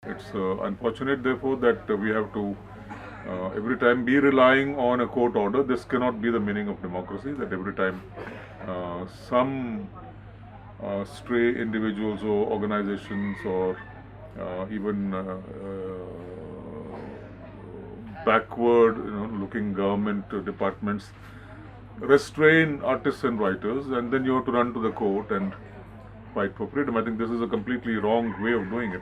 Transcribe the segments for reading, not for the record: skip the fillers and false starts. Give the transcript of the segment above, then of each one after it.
It's unfortunate, therefore, that we have to every time be relying on a court order. This cannot be the meaning of democracy, that every time some stray individuals or organizations or even backward, looking government departments restrain artists and writers, and then you have to run to the court and fight for freedom. I think this is a completely wrong way of doing it.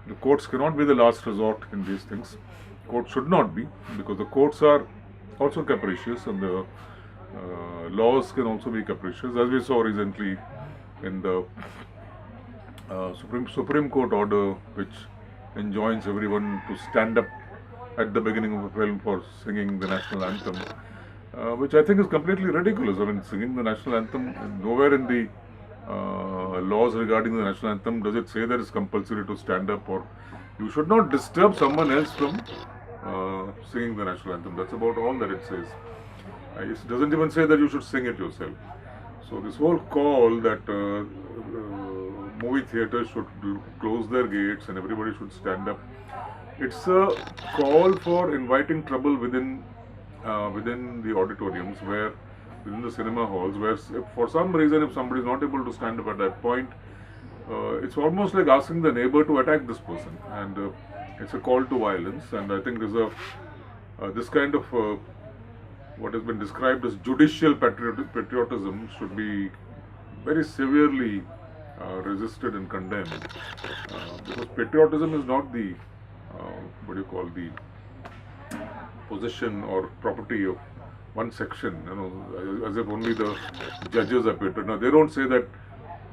The courts cannot be the last resort in these things. Courts should not be, because the courts are also capricious, and the laws can also be capricious, as we saw recently in the Supreme Court order, which enjoins everyone to stand up at the beginning of a film for singing the national anthem, which I think is completely ridiculous. I mean, singing the national anthem, nowhere in the laws regarding the national anthem does it say that it's compulsory to stand up, or you should not disturb someone else from singing the national anthem. That's about all that it says. It doesn't even say that you should sing it yourself. So this whole call that movie theaters should close their gates and everybody should stand up, it's a call for inviting trouble within the auditoriums, where within the cinema halls, where if for some reason if somebody is not able to stand up at that point, it's almost like asking the neighbor to attack this person, and it's a call to violence. And I think there's this kind of what has been described as judicial patriotism should be very severely resisted and condemned, because patriotism is not the what do you call, the possession or property of one section, as if only the judges are patriotic. Now, they don't say that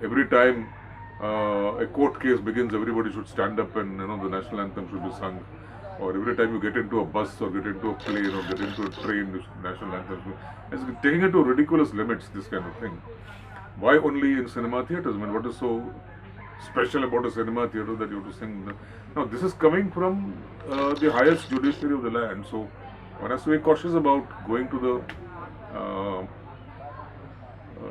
every time a court case begins, everybody should stand up and the national anthem should be sung, or every time you get into a bus or get into a plane or get into a train, the national anthem. It's taking it to ridiculous limits, this kind of thing. Why only in cinema theaters? I mean, what is so special about a cinema theater that you have to sing? Now, this is coming from the highest judiciary of the land, so one has to be cautious about going to the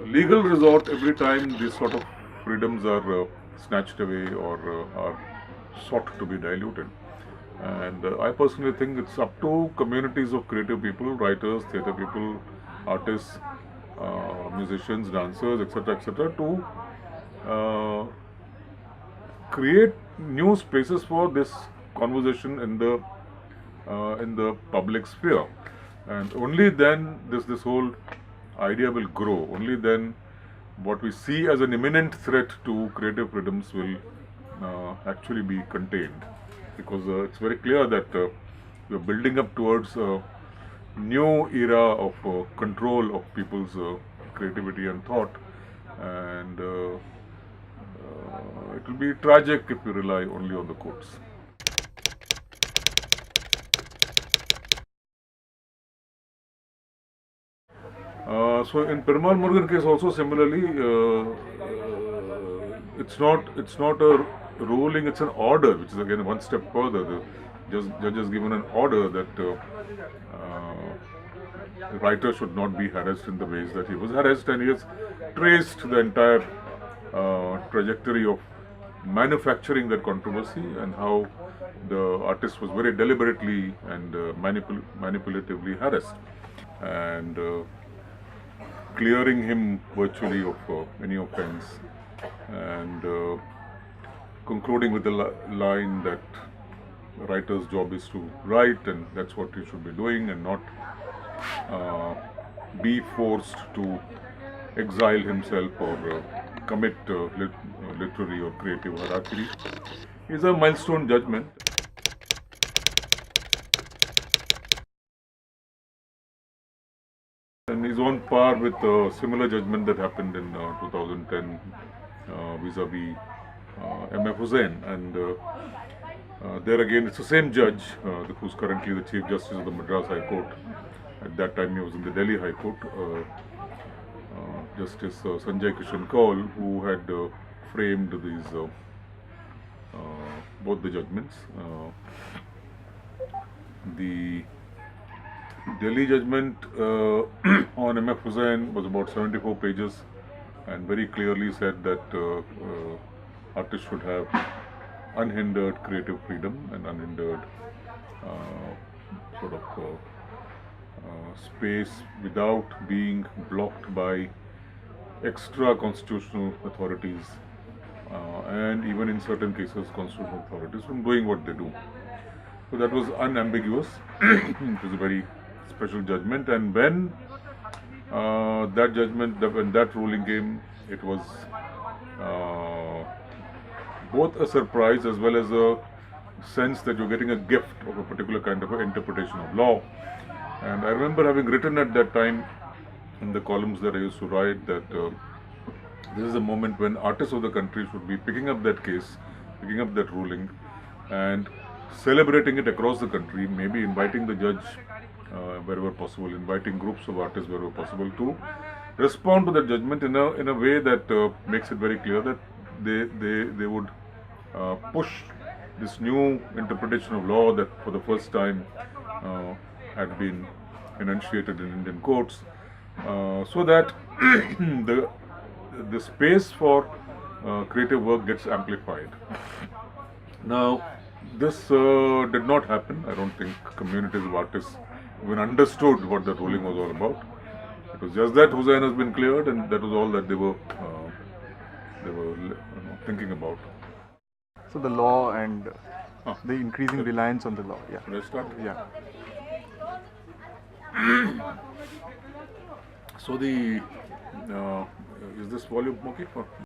legal resort every time these sort of freedoms are snatched away or are sought to be diluted. And I personally think it's up to communities of creative people, writers, theatre people, artists, musicians, dancers, etc., to create new spaces for this conversation in the public sphere, and only then this whole idea will grow. Only then what we see as an imminent threat to creative freedoms will actually be contained, because it's very clear that we're building up towards a new era of control of people's creativity and thought, and it will be tragic if we rely only on the courts. So in Perumal Murugan case also similarly, it's not a ruling, it's an order, which is again one step further. The judge has given an order that the writer should not be harassed in the ways that he was harassed, and he has traced the entire trajectory of manufacturing that controversy, and how the artist was very deliberately and manipulatively harassed, and clearing him virtually of any offense, and concluding with the line that the writer's job is to write, and that's what he should be doing, and not be forced to exile himself or commit literary or creative harakiri. Is a milestone judgment. And is on par with a similar judgment that happened in 2010 vis-a-vis M.F. Hussain. And there again, it's the same judge who's currently the Chief Justice of the Madras High Court. At that time, he was in the Delhi High Court. Justice Sanjay Kishan Kaul, who had framed these both the judgments. The Delhi judgment on M.F. Hussain was about 74 pages, and very clearly said that artists should have unhindered creative freedom and unhindered sort of space without being blocked by extra constitutional authorities and even in certain cases constitutional authorities from doing what they do. So that was unambiguous. It was a very special judgment, and when when that ruling came, it was both a surprise as well as a sense that you're getting a gift of a particular kind of interpretation of law. And I remember having written at that time in the columns that I used to write that this is a moment when artists of the country should be picking up that case, picking up that ruling, and celebrating it across the country, maybe inviting the judge wherever possible, inviting groups of artists wherever possible to respond to that judgment in a way that makes it very clear that they would push this new interpretation of law that for the first time had been enunciated in Indian courts, so that the space for creative work gets amplified. Now, this did not happen. I don't think communities of artists even understood what the ruling was all about. It was just that Hussain has been cleared, and that was all that they were thinking about. So the law and the increasing reliance on the law. Yeah. Should I start? Yeah. So the is this volume okay for?